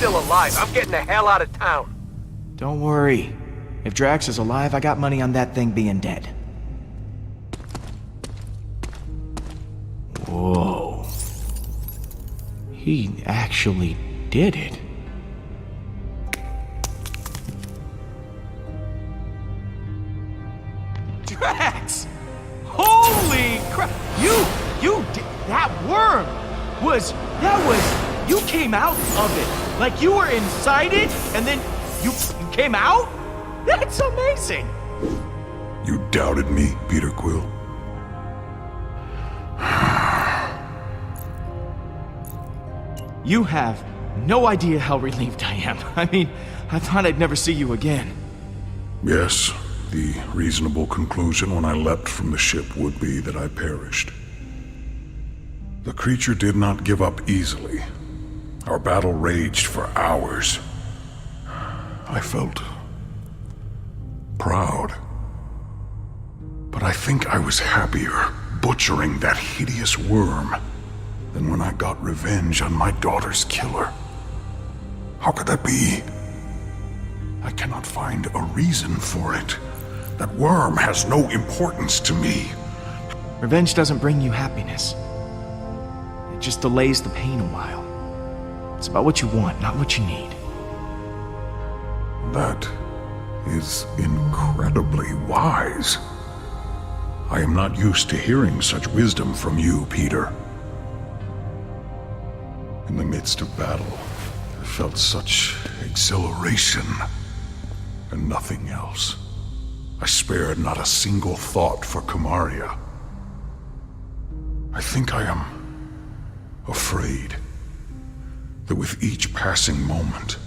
still alive, I'm getting the hell out of town. Don't worry. If Drax is alive, I got money on that thing being dead. Whoa. He actually did it. Drax! Holy crap! You did, that worm you came out of it. Like you were inside it, and then you came out? That's amazing! You doubted me, Peter Quill? You have no idea how relieved I am. I mean, I thought I'd never see you again. Yes, the reasonable conclusion when I leapt from the ship would be that I perished. The creature did not give up easily. Our battle raged for hours. I felt proud. But I think I was happier butchering that hideous worm than when I got revenge on my daughter's killer. How could that be? I cannot find a reason for it. That worm has no importance to me. Revenge doesn't bring you happiness. It just delays the pain a while. It's about what you want, not what you need. That is incredibly wise. I am not used to hearing such wisdom from you, Peter. In the midst of battle, I felt such exhilaration and nothing else. I spared not a single thought for Kamaria. I think I am afraid that with each passing moment,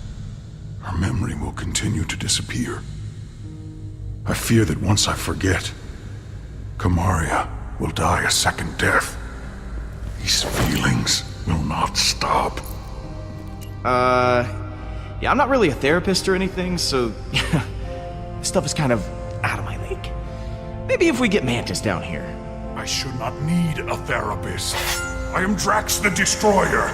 her memory will continue to disappear. I fear that once I forget, Kamaria will die a second death. These feelings will not stop. Yeah, I'm not really a therapist or anything, so this stuff is kind of out of my league. Maybe if we get Mantis down here. I should not need a therapist. I am Drax the Destroyer.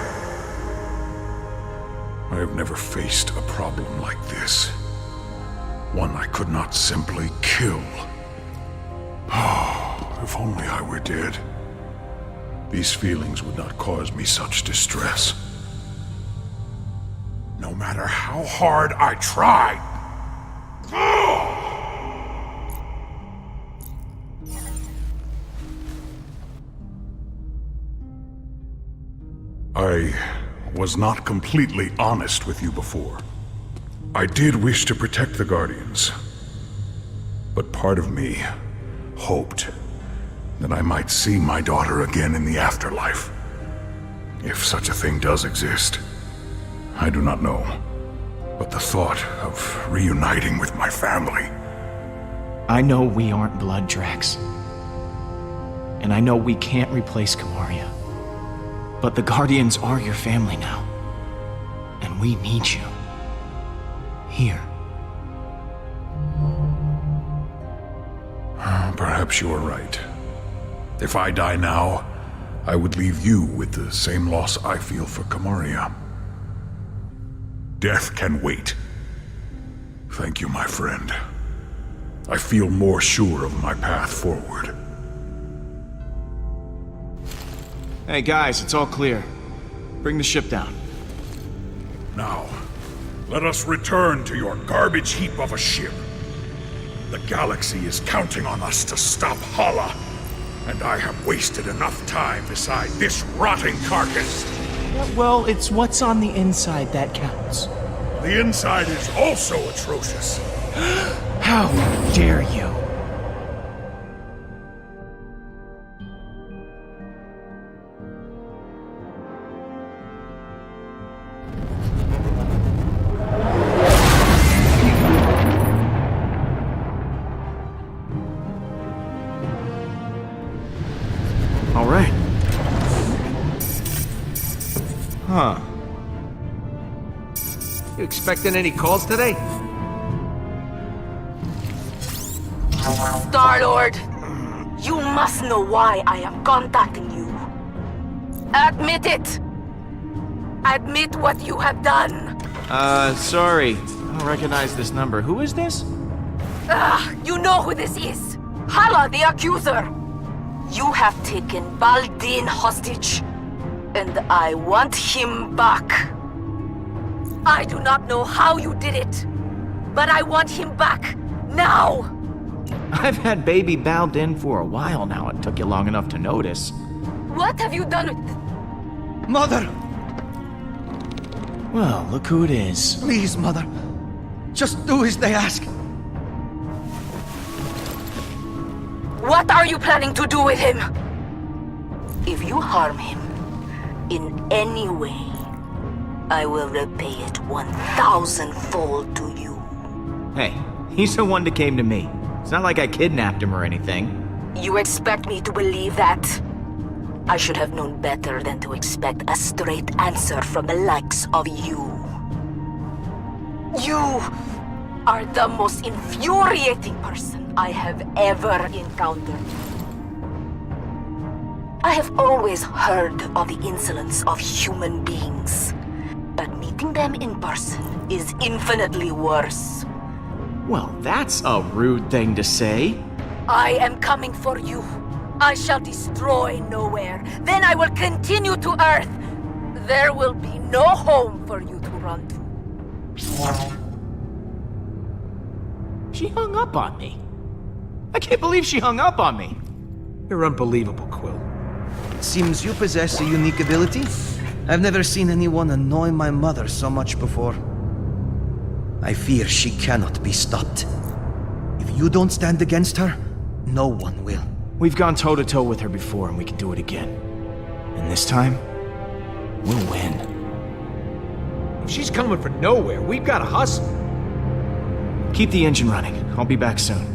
I have never faced a problem like this. One I could not simply kill. Oh, if only I were dead. These feelings would not cause me such distress. No matter how hard I try. I was not completely honest with you before. I did wish to protect the Guardians, but part of me hoped that I might see my daughter again in the afterlife. If such a thing does exist, I do not know. But the thought of reuniting with my family... I know we aren't blood, Drax. And I know we can't replace Kamaria. But the Guardians are your family now. And we need you. Here. Perhaps you are right. If I die now, I would leave you with the same loss I feel for Kamaria. Death can wait. Thank you, my friend. I feel more sure of my path forward. Hey guys, it's all clear. Bring the ship down. Now, let us return to your garbage heap of a ship. The galaxy is counting on us to stop Hala, and I have wasted enough time beside this rotting carcass. Well, it's what's on the inside that counts. The inside is also atrocious. How dare you? All right. Huh. You expecting any calls today? Star-Lord, you must know why I am contacting you. Admit it! Admit what you have done. Sorry. I don't recognize this number. Who is this? You know who this is. Hala, the accuser. You have taken Baldin hostage, and I want him back. I do not know how you did it, but I want him back, now! I've had baby Baldin for a while now. It took you long enough to notice. What have you done with... Mother! Well, look who it is. Please, Mother. Just do as they ask. What are you planning to do with him? If you harm him in any way, I will repay it 1,000-fold to you. Hey, he's the one that came to me. It's not like I kidnapped him or anything. You expect me to believe that? I should have known better than to expect a straight answer from the likes of you. You are the most infuriating person I have ever encountered. I have always heard of the insolence of human beings, but meeting them in person is infinitely worse. Well, that's a rude thing to say. I am coming for you. I shall destroy Nowhere. Then I will continue to Earth. There will be no home for you to run to. She hung up on me. I can't believe she hung up on me. You're unbelievable, Quill. Seems you possess a unique ability. I've never seen anyone annoy my mother so much before. I fear she cannot be stopped. If you don't stand against her, no one will. We've gone toe-to-toe with her before, and we can do it again. And this time, we'll win. If she's coming from nowhere, we've got to hustle. Keep the engine running. I'll be back soon.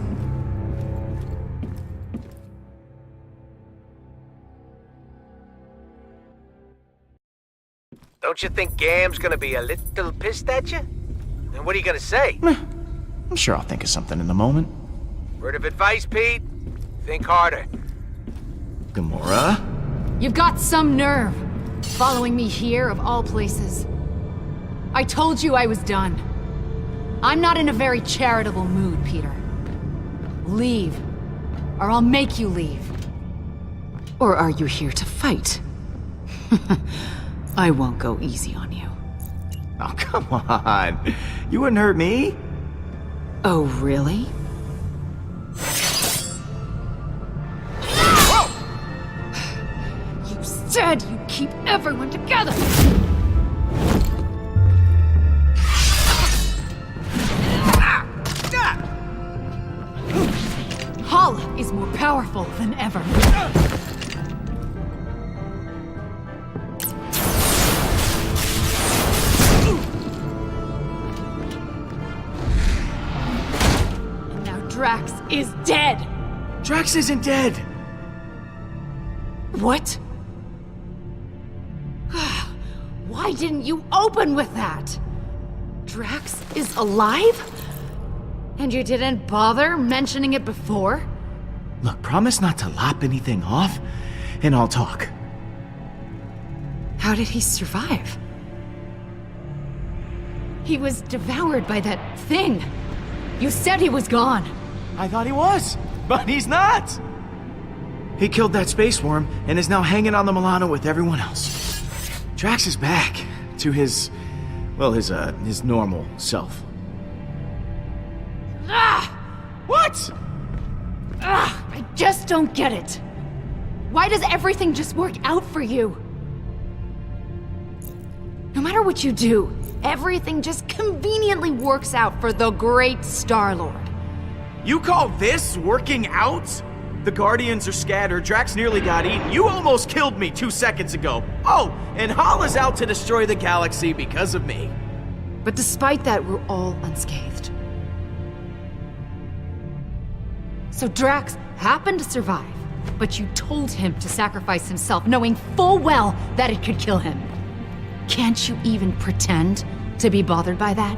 Don't you think Gam's gonna be a little pissed at you? And what are you gonna say? I'm sure I'll think of something in the moment. Word of advice, Pete? Think harder. Gamora? You've got some nerve, following me here of all places. I told you I was done. I'm not in a very charitable mood, Peter. Leave, or I'll make you leave. Or are you here to fight? I won't go easy on you. Oh, come on. You wouldn't hurt me. Oh, really? You said you'd keep everyone together! Hala is more powerful than ever. And now Drax is dead! Drax isn't dead. What? Why didn't you open with that? Drax is alive? And you didn't bother mentioning it before? Look, promise not to lop anything off, and I'll talk. How did he survive? He was devoured by that thing. You said he was gone. I thought he was, but he's not. He killed that space worm and is now hanging on the Milano with everyone else. Drax is back to his normal self. What? I just don't get it. Why does everything just work out for you? No matter what you do, everything just conveniently works out for the great Star-Lord. You call this working out? The Guardians are scattered, Drax nearly got eaten, you almost killed me 2 seconds ago. Oh, and Hala's out to destroy the galaxy because of me. But despite that, we're all unscathed. So Drax happened to survive, but you told him to sacrifice himself, knowing full well that it could kill him. Can't you even pretend to be bothered by that?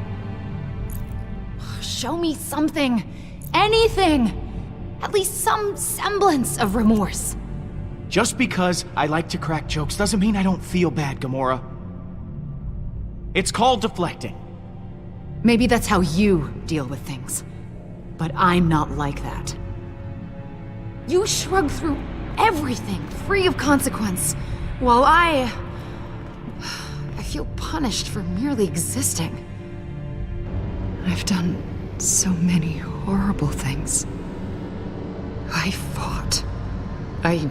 Show me something. Anything. At least some semblance of remorse. Just because I like to crack jokes doesn't mean I don't feel bad, Gamora. It's called deflecting. Maybe that's how you deal with things. But I'm not like that. You shrug through everything, free of consequence, while I feel punished for merely existing. I've done so many horrible things. I fought. I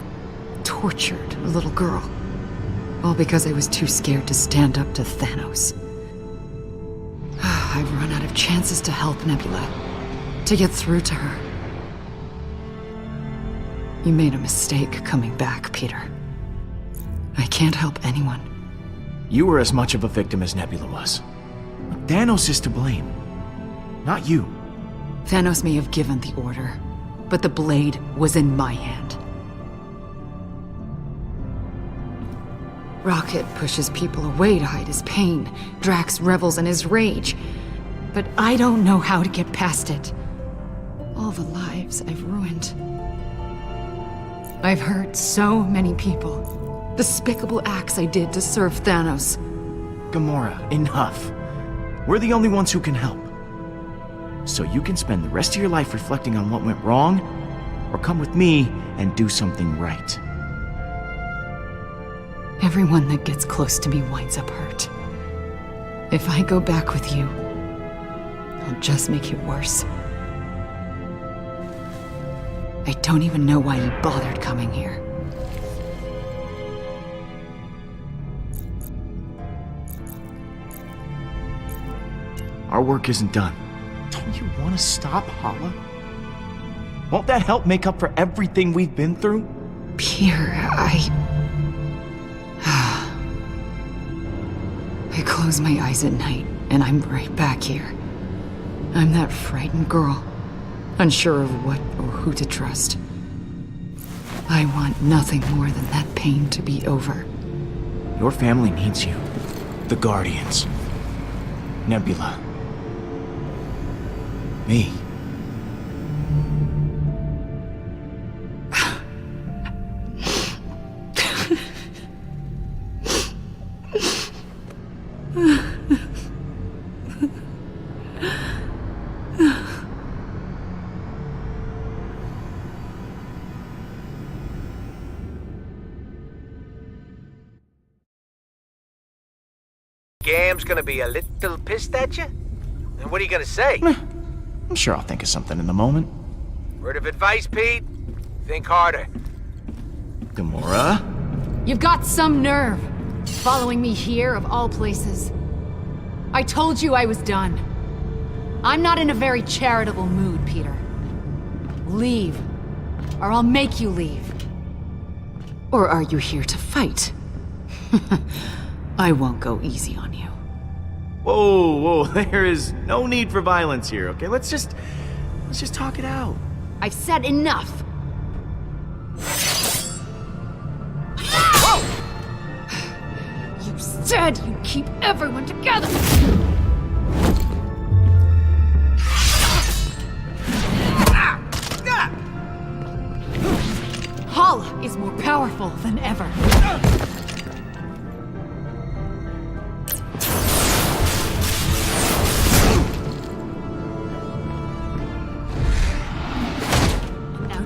tortured a little girl. All because I was too scared to stand up to Thanos. I've run out of chances to help Nebula, to get through to her. You made a mistake coming back, Peter. I can't help anyone. You were as much of a victim as Nebula was. Thanos is to blame, not you. Thanos may have given the order, but the blade was in my hand. Rocket pushes people away to hide his pain. Drax revels in his rage. But I don't know how to get past it. All the lives I've ruined. I've hurt so many people. Despicable acts I did to serve Thanos. Gamora, enough. We're the only ones who can help. So you can spend the rest of your life reflecting on what went wrong, or come with me and do something right. Everyone that gets close to me winds up hurt. If I go back with you, I'll just make it worse. I don't even know why you bothered coming here. Our work isn't done. Don't you want to stop, Hala? Won't that help make up for everything we've been through? Peter, I close my eyes at night, and I'm right back here. I'm that frightened girl, unsure of what or who to trust. I want nothing more than that pain to be over. Your family needs you. The Guardians. Nebula. Me. Gam's gonna be a little pissed at you? And what are you gonna say? I'm sure I'll think of something in the moment. Word of advice, Pete? Think harder. Gamora? You've got some nerve, following me here of all places. I told you I was done. I'm not in a very charitable mood, Peter. Leave, or I'll make you leave. Or are you here to fight? I won't go easy on you. Whoa, there is no need for violence here, okay? Let's just talk it out. I've said enough. Whoa! You said you'd keep everyone together. Hala is more powerful than ever.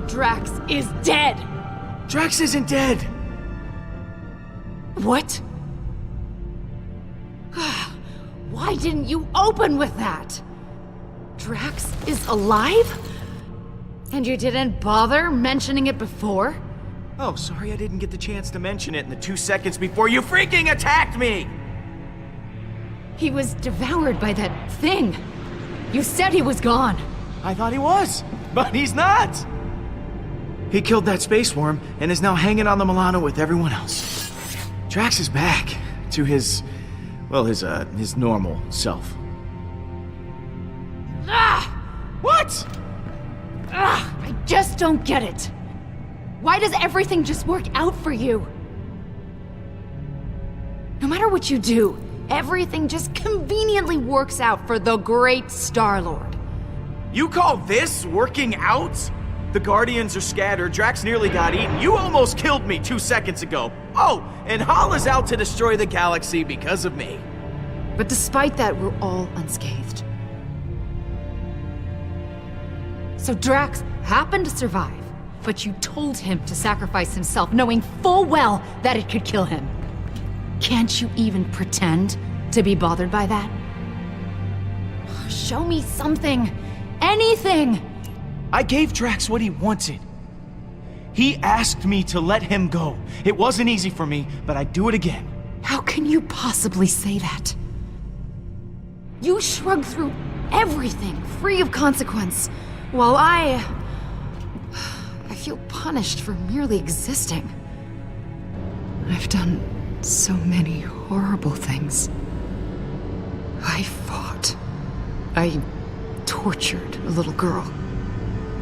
Drax is dead! Drax isn't dead! What? Why didn't you open with that? Drax is alive? And you didn't bother mentioning it before? Oh, sorry I didn't get the chance to mention it in the 2 seconds before you freaking attacked me! He was devoured by that thing. You said he was gone. I thought he was, but he's not! He killed that space worm and is now hanging on the Milano with everyone else. Drax is back to his normal self. Ah! What? I just don't get it. Why does everything just work out for you? No matter what you do, everything just conveniently works out for the great Star-Lord. You call this working out? The Guardians are scattered, Drax nearly got eaten, you almost killed me 2 seconds ago. Oh, and Hala's out to destroy the galaxy because of me. But despite that, we're all unscathed. So Drax happened to survive, but you told him to sacrifice himself, knowing full well that it could kill him. Can't you even pretend to be bothered by that? Show me something. Anything! I gave Drax what he wanted. He asked me to let him go. It wasn't easy for me, but I'd do it again. How can you possibly say that? You shrugged through everything, free of consequence, while I feel punished for merely existing. I've done so many horrible things. I fought. I tortured a little girl.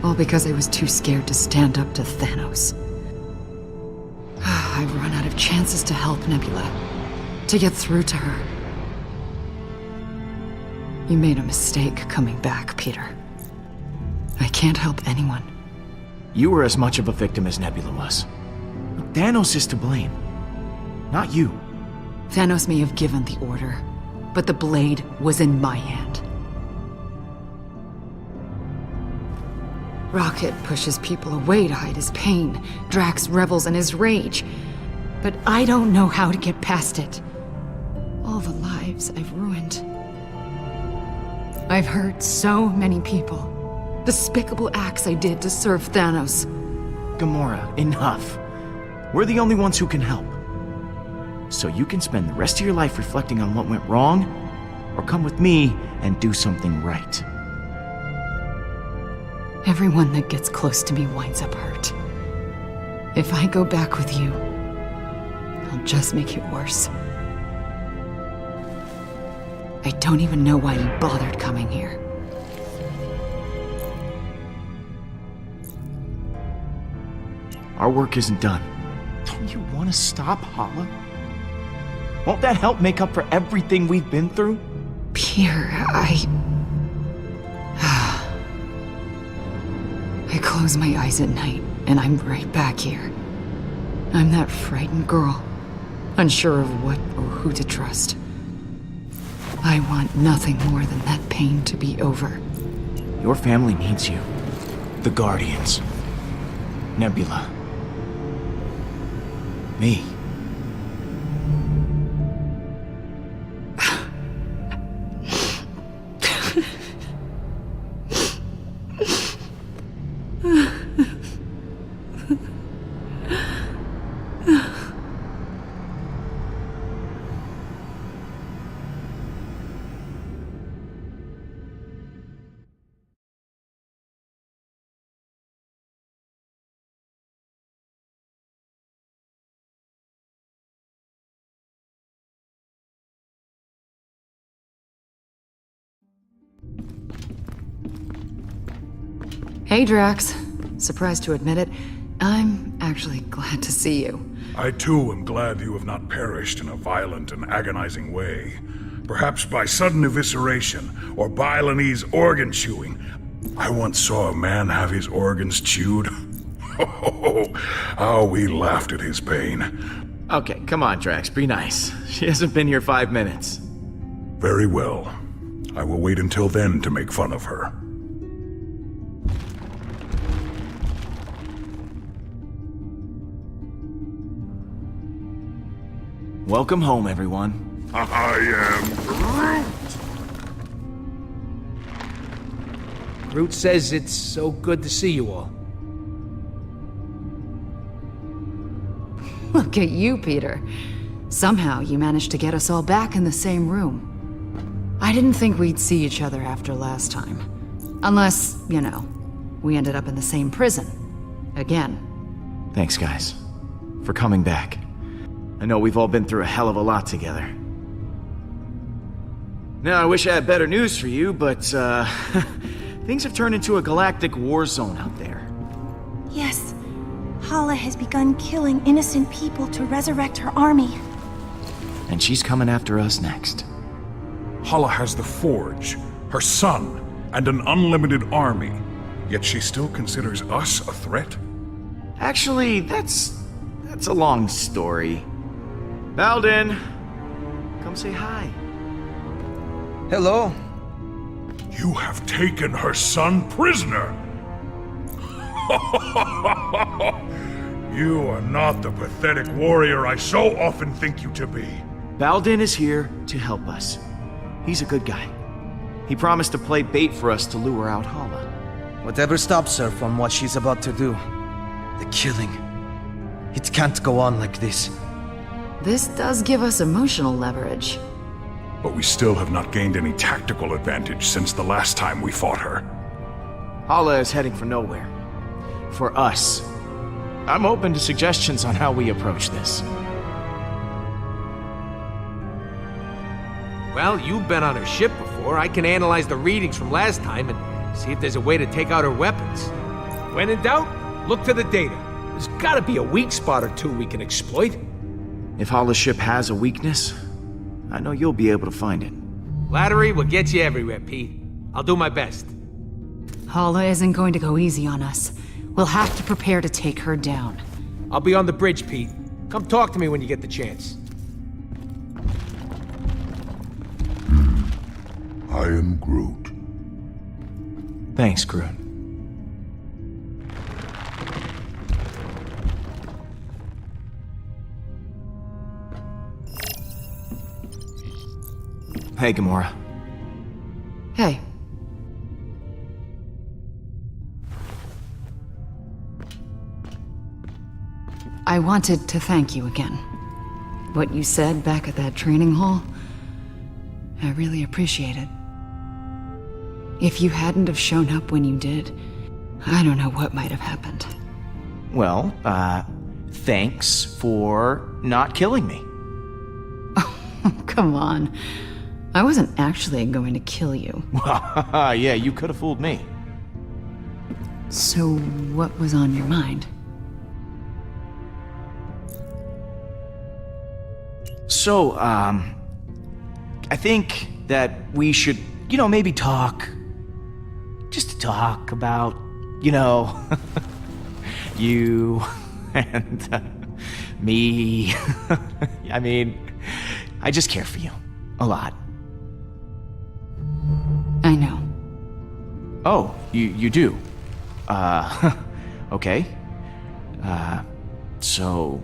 All because I was too scared to stand up to Thanos. I've run out of chances to help Nebula, to get through to her. You made a mistake coming back, Peter. I can't help anyone. You were as much of a victim as Nebula was. Thanos is to blame, not you. Thanos may have given the order, but the blade was in my hand. Rocket pushes people away to hide his pain. Drax revels in his rage. But I don't know how to get past it. All the lives I've ruined. I've hurt so many people. Despicable acts I did to serve Thanos. Gamora, enough. We're the only ones who can help. So you can spend the rest of your life reflecting on what went wrong, or come with me and do something right. Everyone that gets close to me winds up hurt. If I go back with you, I'll just make it worse. I don't even know why you bothered coming here. Our work isn't done. Don't you want to stop, Hala? Won't that help make up for everything we've been through? Peter, I close my eyes at night, and I'm right back here. I'm that frightened girl, unsure of what or who to trust. I want nothing more than that pain to be over. Your family needs you. The Guardians. Nebula. Me. Hey, Drax. Surprised to admit it, I'm actually glad to see you. I too am glad you have not perished in a violent and agonizing way. Perhaps by sudden evisceration, or Balinese organ chewing. I once saw a man have his organs chewed. Oh, how we laughed at his pain. Okay, come on, Drax, be nice. She hasn't been here 5 minutes. Very well. I will wait until then to make fun of her. Welcome home, everyone. I am Groot! Groot says it's so good to see you all. Look at you, Peter. Somehow you managed to get us all back in the same room. I didn't think we'd see each other after last time. Unless, you know, we ended up in the same prison. Again. Thanks, guys, for coming back. I know we've all been through a hell of a lot together. Now, I wish I had better news for you, but, things have turned into a galactic war zone out there. Yes. Hala has begun killing innocent people to resurrect her army. And she's coming after us next. Hala has the Forge, her son, and an unlimited army. Yet she still considers us a threat? Actually, that's a long story. Balden, come say hi. Hello? You have taken her son prisoner! You are not the pathetic warrior I so often think you to be. Baldin is here to help us. He's a good guy. He promised to play bait for us to lure out Hala. Whatever stops her from what she's about to do. The killing. It can't go on like this. This does give us emotional leverage. But we still have not gained any tactical advantage since the last time we fought her. Hala is heading for nowhere. For us. I'm open to suggestions on how we approach this. Well, you've been on her ship before. I can analyze the readings from last time and see if there's a way to take out her weapons. When in doubt, look to the data. There's gotta be a weak spot or two we can exploit. If Hala's ship has a weakness, I know you'll be able to find it. Flattery will get you everywhere, Pete. I'll do my best. Hala isn't going to go easy on us. We'll have to prepare to take her down. I'll be on the bridge, Pete. Come talk to me when you get the chance. I am Groot. Thanks, Groot. Hey, Gamora. Hey. I wanted to thank you again. What you said back at that training hall, I really appreciate it. If you hadn't have shown up when you did, I don't know what might have happened. Well, thanks for not killing me. Come on. I wasn't actually going to kill you. Yeah, you could have fooled me. So, what was on your mind? So, I think that we should, maybe talk. Just to talk about, you and me. I mean, I just care for you. A lot. I know. Oh, you do? Okay. So,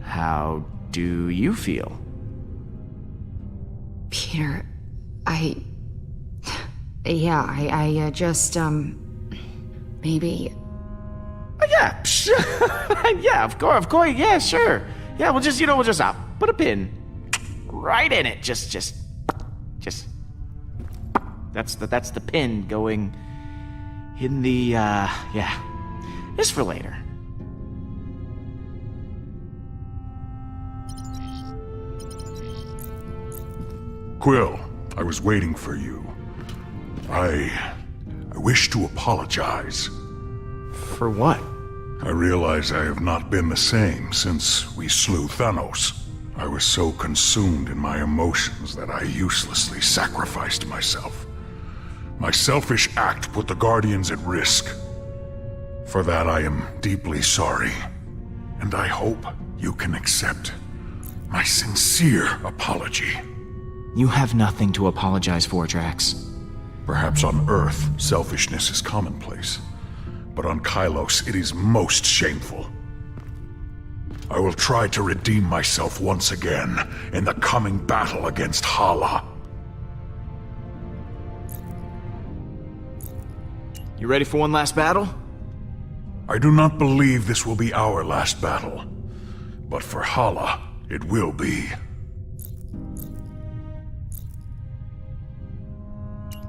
how do you feel? Peter, I just, maybe... Yeah, yeah, of course, yeah, sure. Yeah, we'll just put a pin right in it. Just, that's the pin going in the, yeah, just for later. Quill, I was waiting for you. I wish to apologize. For what? I realize I have not been the same since we slew Thanos. I was so consumed in my emotions that I uselessly sacrificed myself. My selfish act put the Guardians at risk. For that I am deeply sorry, and I hope you can accept my sincere apology. You have nothing to apologize for, Drax. Perhaps on Earth, selfishness is commonplace, but on Kylos it is most shameful. I will try to redeem myself once again in the coming battle against Hala. You ready for one last battle? I do not believe this will be our last battle, but for Hala, it will be.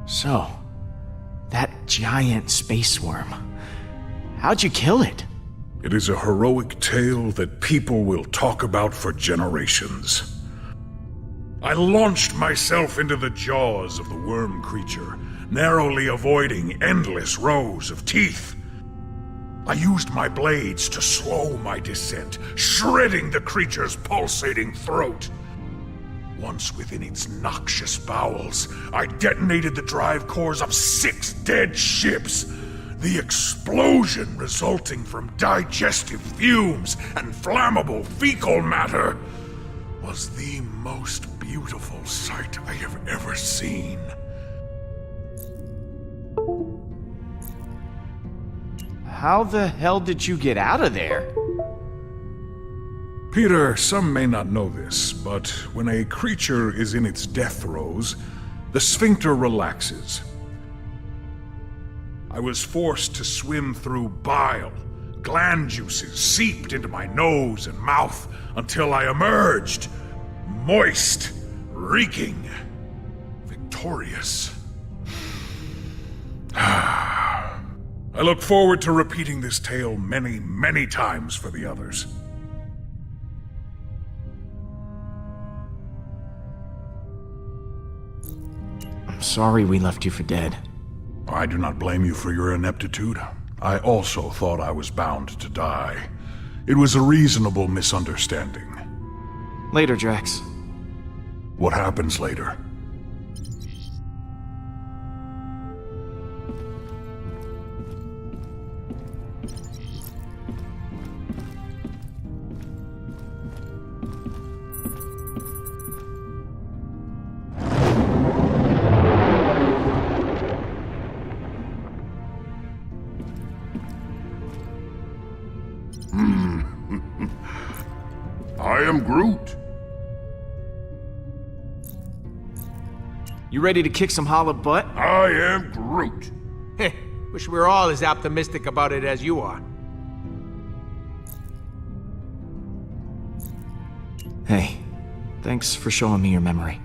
So, that giant space worm. How'd you kill it? It is a heroic tale that people will talk about for generations. I launched myself into the jaws of the worm creature, narrowly avoiding endless rows of teeth. I used my blades to slow my descent, shredding the creature's pulsating throat. Once within its noxious bowels, I detonated the drive cores of 6 dead ships. The explosion resulting from digestive fumes and flammable fecal matter was the most beautiful sight I have ever seen. How the hell did you get out of there? Peter, some may not know this, but when a creature is in its death throes, the sphincter relaxes. I was forced to swim through bile. Gland juices seeped into my nose and mouth until I emerged, moist, reeking, victorious. I look forward to repeating this tale many, many times for the others. I'm sorry we left you for dead. I do not blame you for your ineptitude. I also thought I was bound to die. It was a reasonable misunderstanding. Later, Drax. What happens later? I am Groot. You ready to kick some hollow butt? I am Groot. Heh, wish we were all as optimistic about it as you are. Hey, thanks for showing me your memory.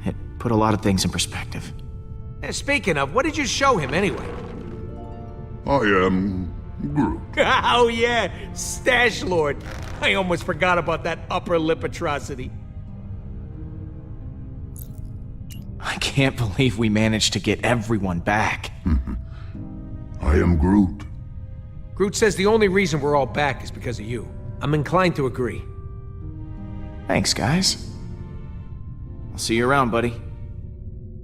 It put a lot of things in perspective. Speaking of, what did you show him anyway? I am Groot. Oh yeah, Stash Lord. I almost forgot about that upper lip atrocity. I can't believe we managed to get everyone back. I am Groot. Groot says the only reason we're all back is because of you. I'm inclined to agree. Thanks, guys. I'll see you around, buddy.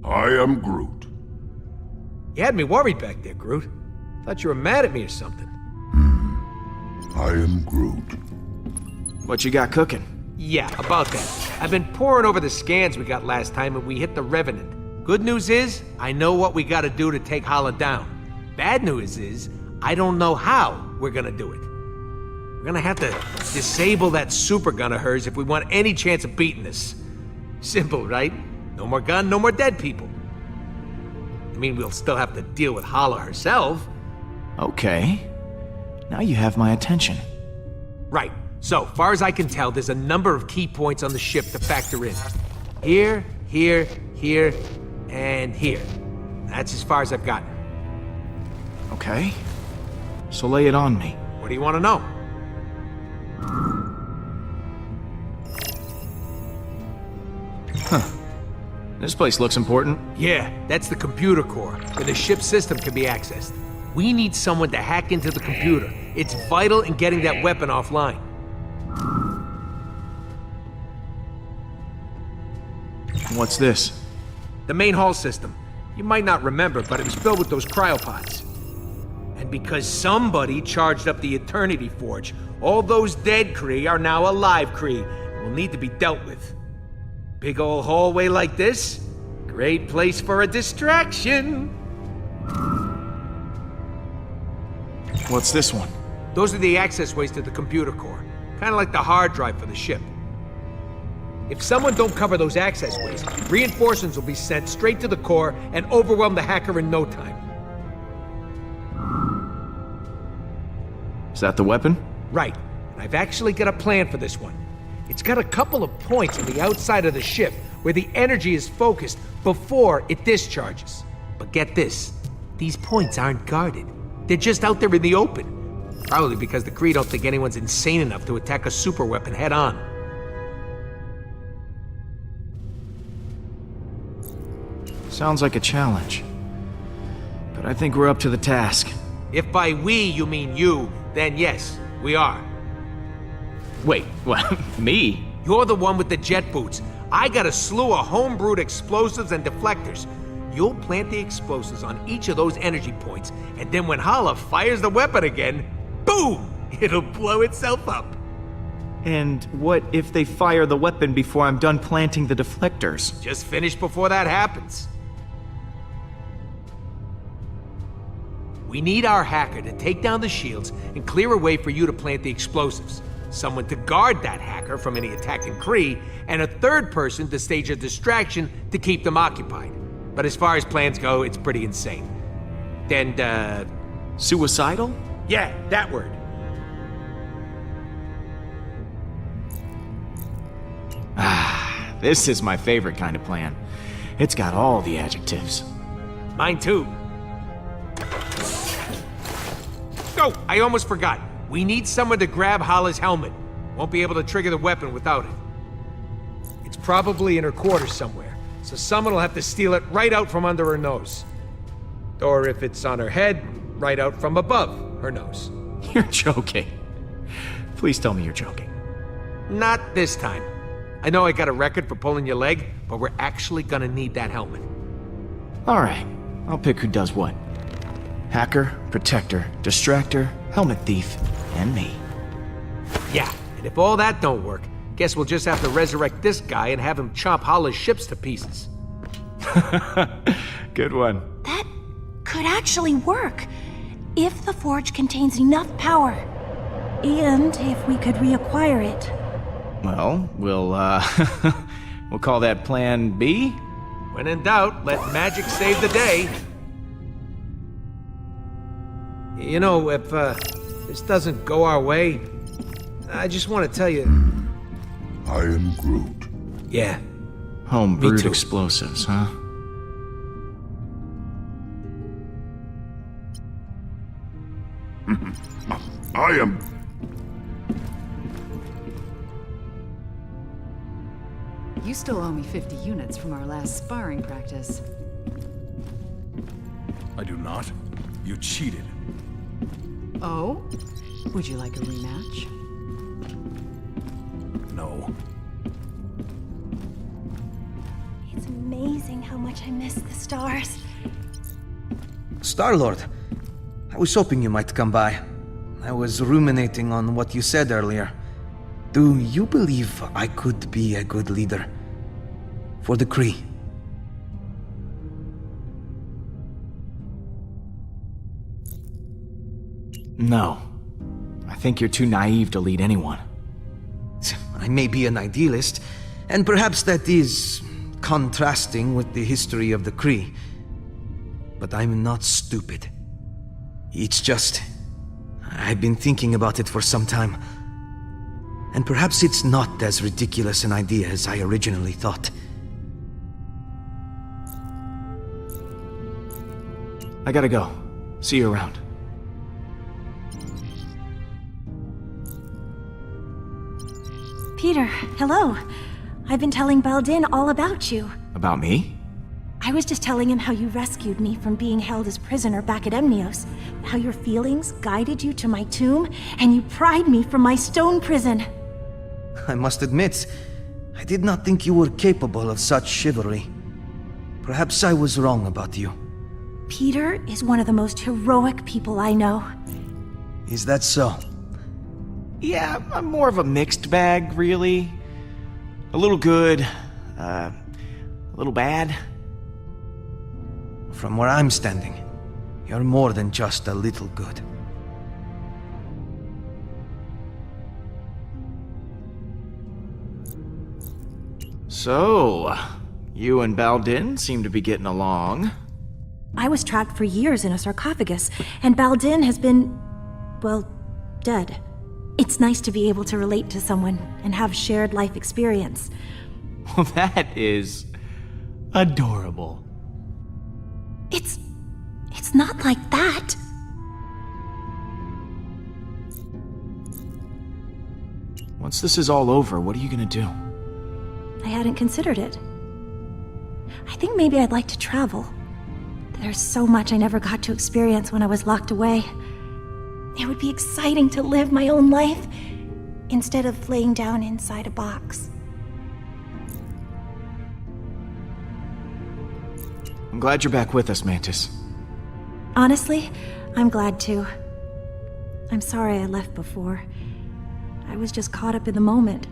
I am Groot. You had me worried back there, Groot. Thought you were mad at me or something. I am Groot. What you got cooking? Yeah, about that. I've been poring over the scans we got last time and we hit the Revenant. Good news is, I know what we gotta do to take Hala down. Bad news is, I don't know how we're gonna do it. We're gonna have to disable that super gun of hers if we want any chance of beating this. Simple, right? No more gun, no more dead people. I mean, we'll still have to deal with Hala herself. Okay. Now you have my attention. Right. So, far as I can tell, there's a number of key points on the ship to factor in. Here, here, here, and here. That's as far as I've gotten. Okay. So lay it on me. What do you want to know? This place looks important. Yeah, that's the computer core, where the ship's system can be accessed. We need someone to hack into the computer. It's vital in getting that weapon offline. What's this? The main hull system. You might not remember, but it was filled with those cryopods. And because somebody charged up the Eternity Forge, all those dead Kree are now alive Kree and will need to be dealt with. Big old hallway like this? Great place for a distraction. What's this one? Those are the access ways to the computer core. Kind of like the hard drive for the ship. If someone don't cover those access ways, reinforcements will be sent straight to the core and overwhelm the hacker in no time. Is that the weapon? Right. And I've actually got a plan for this one. It's got a couple of points on the outside of the ship where the energy is focused before it discharges. But get this, these points aren't guarded. They're just out there in the open. Probably because the Kree don't think anyone's insane enough to attack a super weapon head on. Sounds like a challenge. But I think we're up to the task. If by we you mean you, then yes, we are. Wait, what? Me? You're the one with the jet boots. I got a slew of homebrewed explosives and deflectors. You'll plant the explosives on each of those energy points, and then when Hala fires the weapon again, boom! It'll blow itself up. And what if they fire the weapon before I'm done planting the deflectors? Just finish before that happens. We need our hacker to take down the shields and clear a way for you to plant the explosives. Someone to guard that hacker from any attacking Kree, and a third person to stage a distraction to keep them occupied. But as far as plans go, it's pretty insane. And, Suicidal? yeah, that word. This is my favorite kind of plan. It's got all the adjectives. Mine too. Oh, I almost forgot. We need someone to grab Hala's helmet. Won't be able to trigger the weapon without it. It's probably in her quarters somewhere, so someone will have to steal it right out from under her nose. Or if it's on her head, right out from above her nose. You're joking. Please tell me you're joking. Not this time. I know I got a record for pulling your leg, but we're actually gonna need that helmet. Alright, I'll pick who does what. Hacker, protector, distractor, helmet thief, and me. Yeah, and if all that don't work, guess we'll just have to resurrect this guy and have him chop Hala's ships to pieces. Good one. That could actually work. If the forge contains enough power. And if we could reacquire it. Well, we'll call that Plan B? When in doubt, let magic save the day. You know, if this doesn't go our way, I just want to tell you... I am Groot. Yeah, Home-brewed too. explosives, huh? I am... You still owe me 50 units from our last sparring practice. I do not. You cheated. Oh? Would you like a rematch? No. It's amazing how much I miss the stars. Star-Lord, I was hoping you might come by. I was ruminating on what you said earlier. Do you believe I could be a good leader? For the Kree? No. I think you're too naive to lead anyone. I may be an idealist, and perhaps that is contrasting with the history of the Kree. But I'm not stupid. It's just... I've been thinking about it for some time. And perhaps it's not as ridiculous an idea as I originally thought. I gotta go. See you around. Peter, hello. I've been telling Baldin all about you. About me? I was just telling him how you rescued me from being held as prisoner back at Emnios. How your feelings guided you to my tomb, and you pried me from my stone prison. I must admit, I did not think you were capable of such chivalry. Perhaps I was wrong about you. Peter is one of the most heroic people I know. Is that so? Yeah, I'm more of a mixed bag, really. A little good, a little bad. From where I'm standing, you're more than just a little good. So, you and Baldin seem to be getting along. I was trapped for years in a sarcophagus, and Baldin has been, well, dead. It's nice to be able to relate to someone and have shared life experience. Well, that is adorable. It's not like that. Once this is all over, what are you gonna do? I hadn't considered it. I think maybe I'd like to travel. There's so much I never got to experience when I was locked away. It would be exciting to live my own life instead of laying down inside a box. I'm glad you're back with us, Mantis. Honestly, I'm glad to. I'm sorry I left before. I was just caught up in the moment,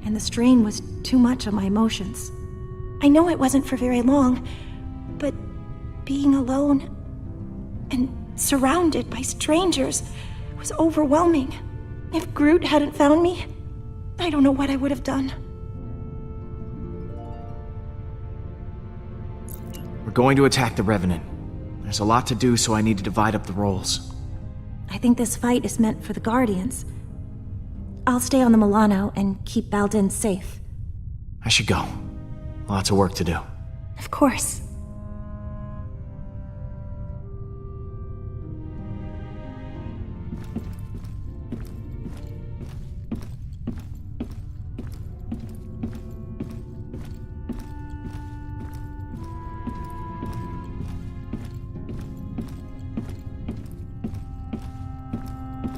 and the strain was too much on my emotions. I know it wasn't for very long, but being alone and surrounded by strangers was overwhelming. If Groot hadn't found me, I don't know what I would have done. We're going to attack the Revenant. There's a lot to do, so I need to divide up the roles. I think this fight is meant for the Guardians. I'll stay on the Milano and keep Baldin safe. I should go. Lots of work to do. Of course.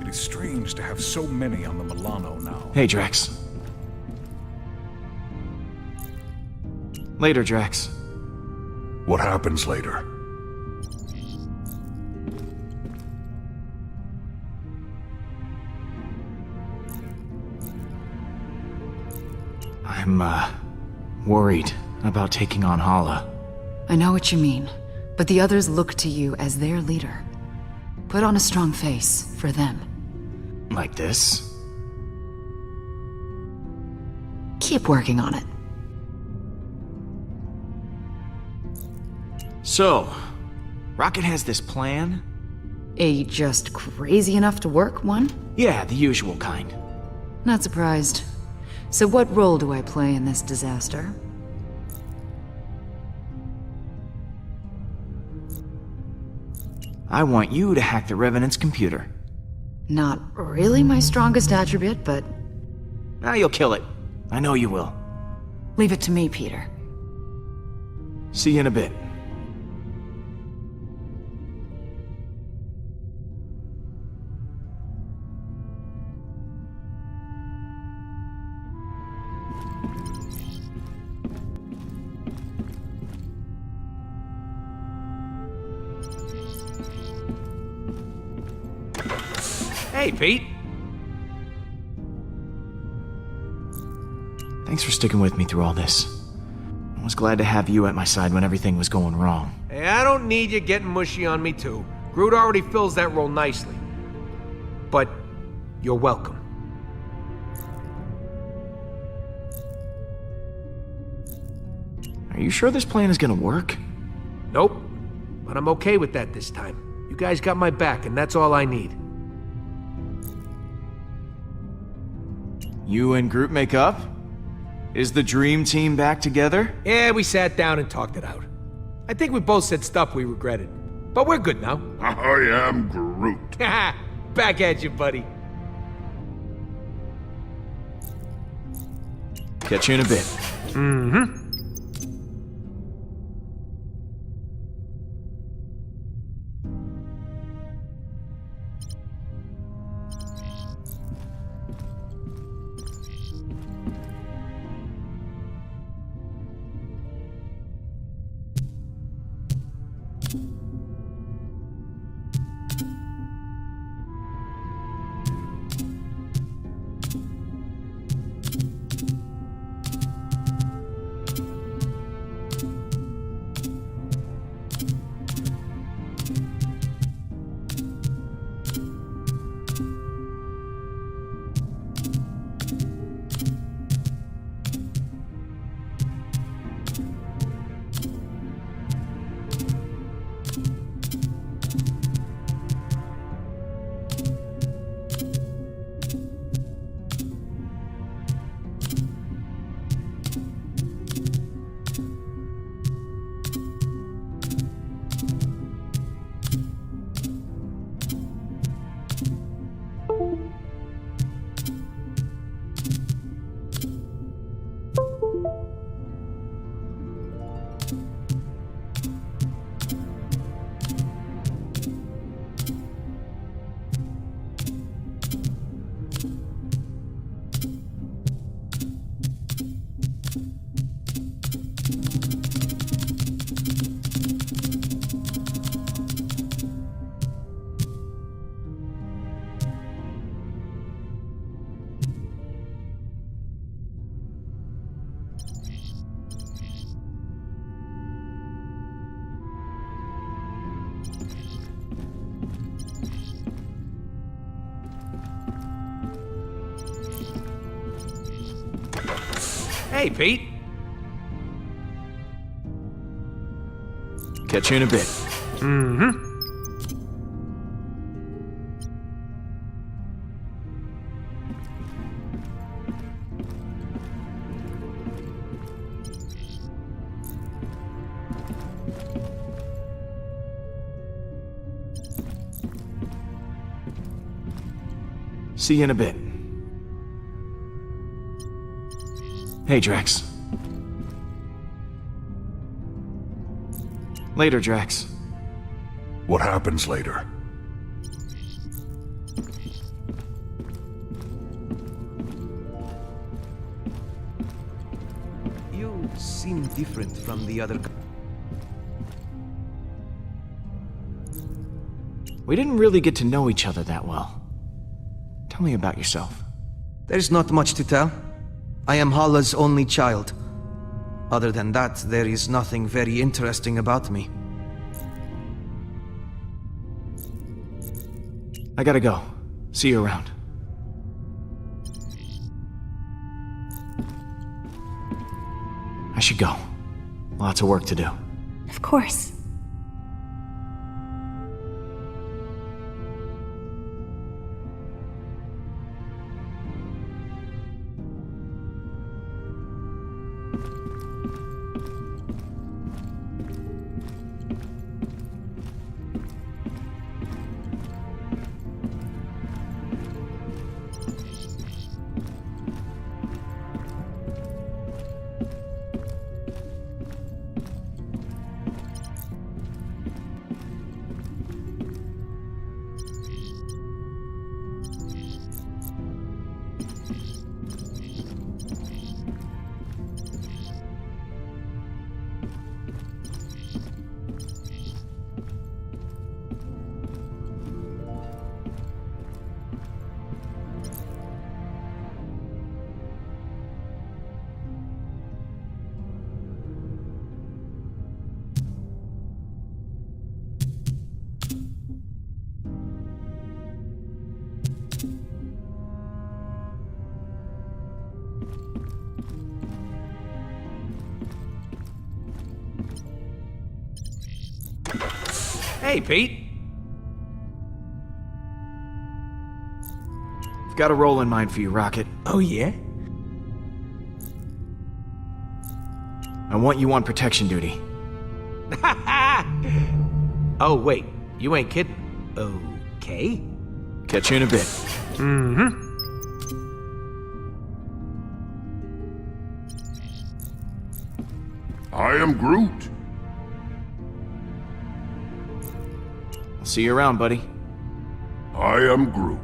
It is strange to have so many on the Milano now. Hey, Drax. Later, Drax. What happens later? I'm, worried about taking on Hala. I know what you mean, but the others look to you as their leader. Put on a strong face for them. Like this? Keep working on it. So, Rocket has this plan? A just crazy enough to work one? Yeah, the usual kind. Not surprised. So what role do I play in this disaster? I want you to hack the Revenant's computer. Not really my strongest attribute, but Now you'll kill it. I know you will. leave it to me, Peter. See you in a bit. Hey, Pete. Thanks for sticking with me through all this. I was glad to have you at my side when everything was going wrong. Hey, I don't need you getting mushy on me, too. Groot already fills that role nicely. But you're welcome. Are you sure this plan is gonna work? Nope. But I'm okay with that this time. You guys got my back, and that's all I need. You and Groot make up? Is the dream team back together? Yeah, we sat down and talked it out. I think we both said stuff we regretted. But we're good now. I am Groot. Back at you, buddy. Catch you in a bit. Mm-hmm. Hey, Pete. Catch you in a bit. See you in a bit. Hey, Drax. Later, Drax. What happens later? You seem different from the other. We didn't really get to know each other that well. Tell me about yourself. There's not much to tell. I am Hala's only child. Other than that, there is nothing very interesting about me. I gotta go. See you around. I should go. Lots of work to do. Of course. Hey, Pete. I've got a role in mind for you, Rocket. Oh, yeah? I want you on protection duty. Oh, wait. You ain't kidding. Okay. Catch you in a bit. I am Groot. I'll see you around, buddy. I am Groot.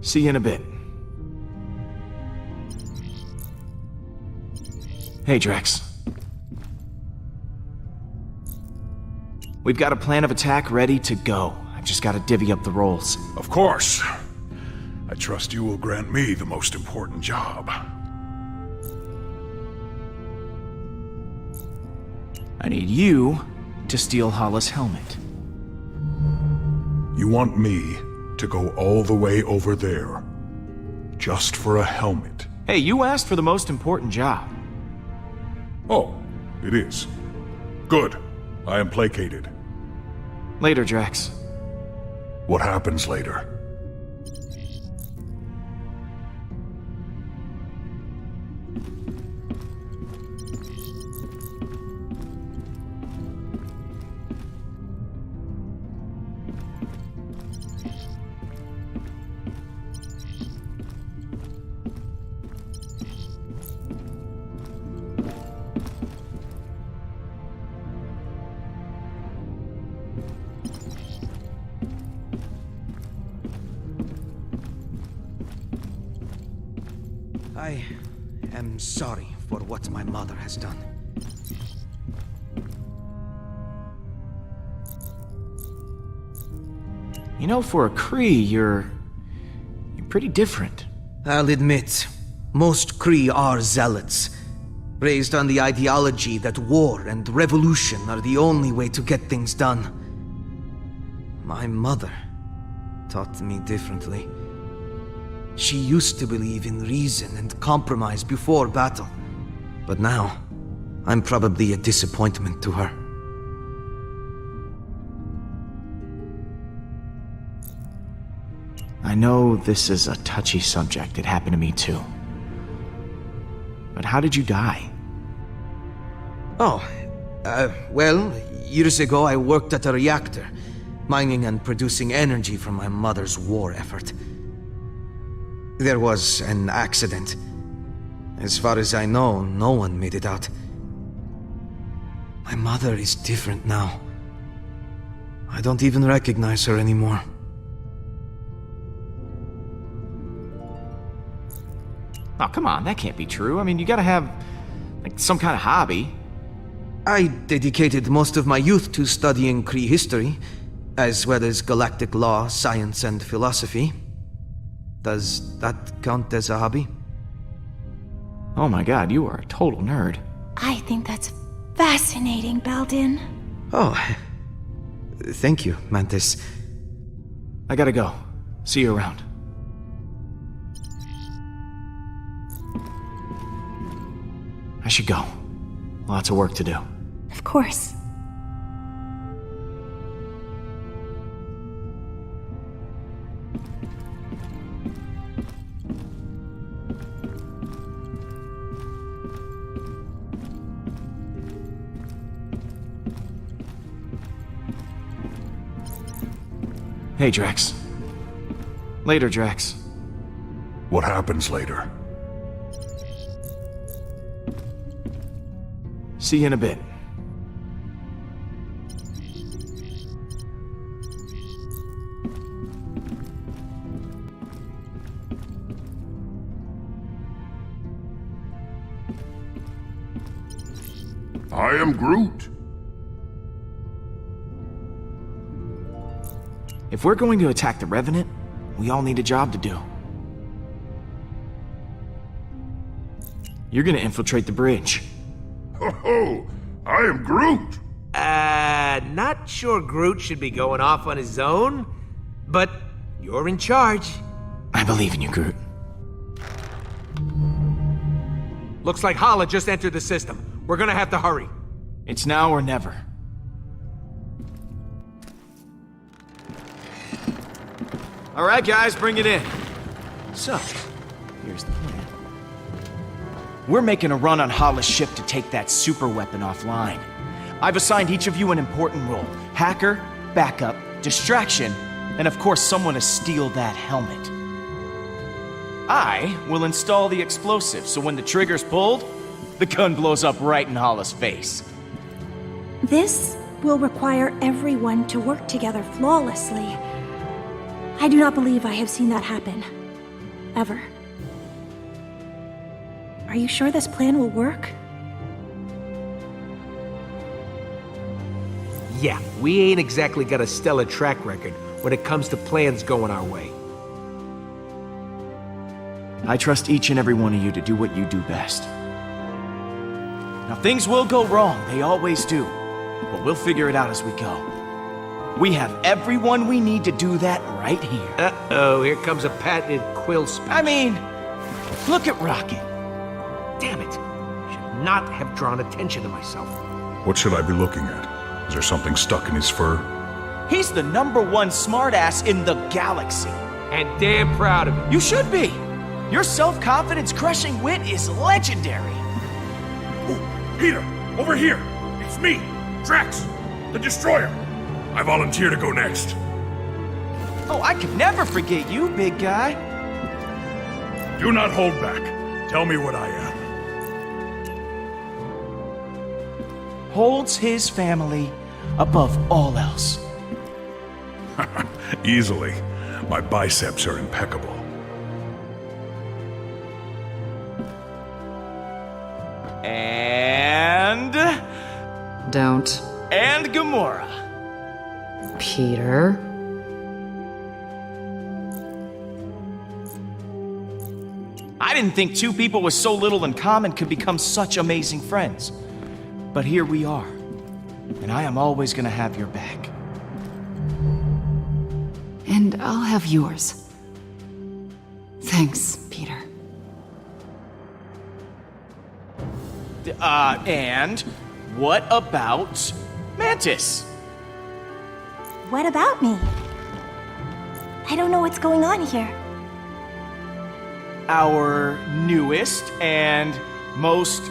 See you in a bit. Hey, Drax. We've got a plan of attack ready to go. I've just got to divvy up the roles. Of course. I trust you will grant me the most important job. I need you to steal Hala's helmet. You want me to go all the way over there, just for a helmet? Hey, you asked for the most important job. Oh, it is. Good. I am placated. Later, Drax. What happens later? I am sorry for what my mother has done. You know, for a Kree, you're pretty different. I'll admit, most Kree are zealots, raised on the ideology that war and revolution are the only way to get things done. My mother taught me differently. She used to believe in reason and compromise before battle, but now, I'm probably a disappointment to her. I know this is a touchy subject. It happened to me too. But how did you die? Well, years ago I worked at a reactor, mining and producing energy from my mother's war effort. There was an accident. As far as I know, no one made it out. My mother is different now. I don't even recognize her anymore. Oh, come on, that can't be true. I mean, you gotta have, like, some kind of hobby. I dedicated most of my youth to studying Kree history, as well as galactic law, science, and philosophy. Does that count as a hobby? Oh my god, you are a total nerd. I think that's fascinating, Baldin. Oh, thank you, Mantis. I gotta go. See you around. I should go. Lots of work to do. Of course. Hey, Drax. Later, Drax. What happens later? See you in a bit. I am Groot. If we're going to attack the Revenant, we all need a job to do. You're gonna infiltrate the bridge. Ho! I am Groot! Not sure Groot should be going off on his own, but you're in charge. I believe in you, Groot. Looks like Hala just entered the system. We're gonna have to hurry. It's now or never. All right, guys, bring it in. So, here's the plan. We're making a run on Hala's ship to take that super weapon offline. I've assigned each of you an important role. Hacker, backup, distraction, and of course someone to steal that helmet. I will install the explosive, so when the trigger's pulled, the gun blows up right in Hala's face. This will require everyone to work together flawlessly. I do not believe I have seen that happen. Ever. Are you sure this plan will work? Yeah, we ain't exactly got a stellar track record when it comes to plans going our way. I trust each and every one of you to do what you do best. Now, things will go wrong, they always do, but we'll figure it out as we go. We have everyone we need to do that right here. Uh-oh, here comes a patented quill speech. I mean, look at Rocket. Damn it. Should not have drawn attention to myself. What should I be looking at? Is there something stuck in his fur? He's the #1 smartass in the galaxy. And damn proud of it. You should be. Your self-confidence crushing wit is legendary. Oh, Peter, over here! It's me, Drax, the Destroyer! I volunteer to go next. Oh, I could never forget you, big guy. Do not hold back. Tell me what I am. Holds his family above all else. Easily. My biceps are impeccable. And... Don't. And Gamora. Peter. I didn't think two people with so little in common could become such amazing friends. But here we are. And I am always gonna have your back. And I'll have yours. Thanks, Peter. And what about Mantis? What about me? I don't know what's going on here. Our newest and most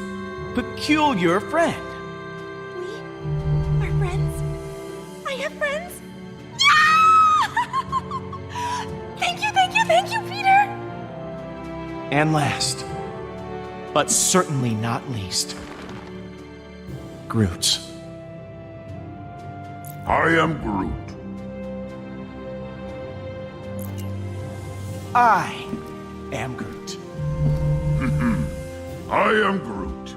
peculiar friend. We are friends? I have friends? Yeah! Thank you, Peter! And last, but certainly not least, Groot. I am Groot. I am Groot. I am Groot.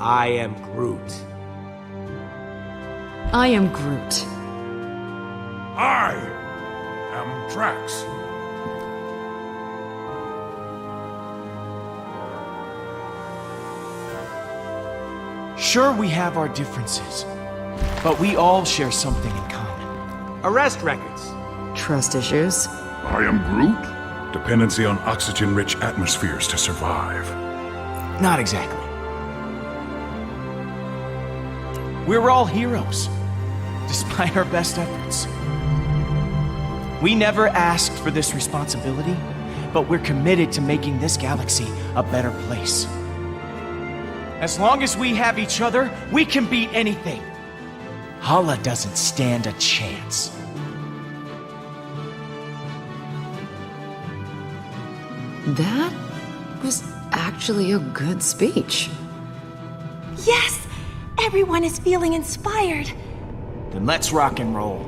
I am Groot. I am Groot. I am Drax. Sure, we have our differences, but we all share something in common. Arrest records. Trust issues. I am Groot. Dependency on oxygen-rich atmospheres to survive. Not exactly. We're all heroes, despite our best efforts. We never asked for this responsibility, but we're committed to making this galaxy a better place. As long as we have each other, we can beat anything. Hala doesn't stand a chance. That was actually a good speech. Yes! Everyone is feeling inspired. Then let's rock and roll.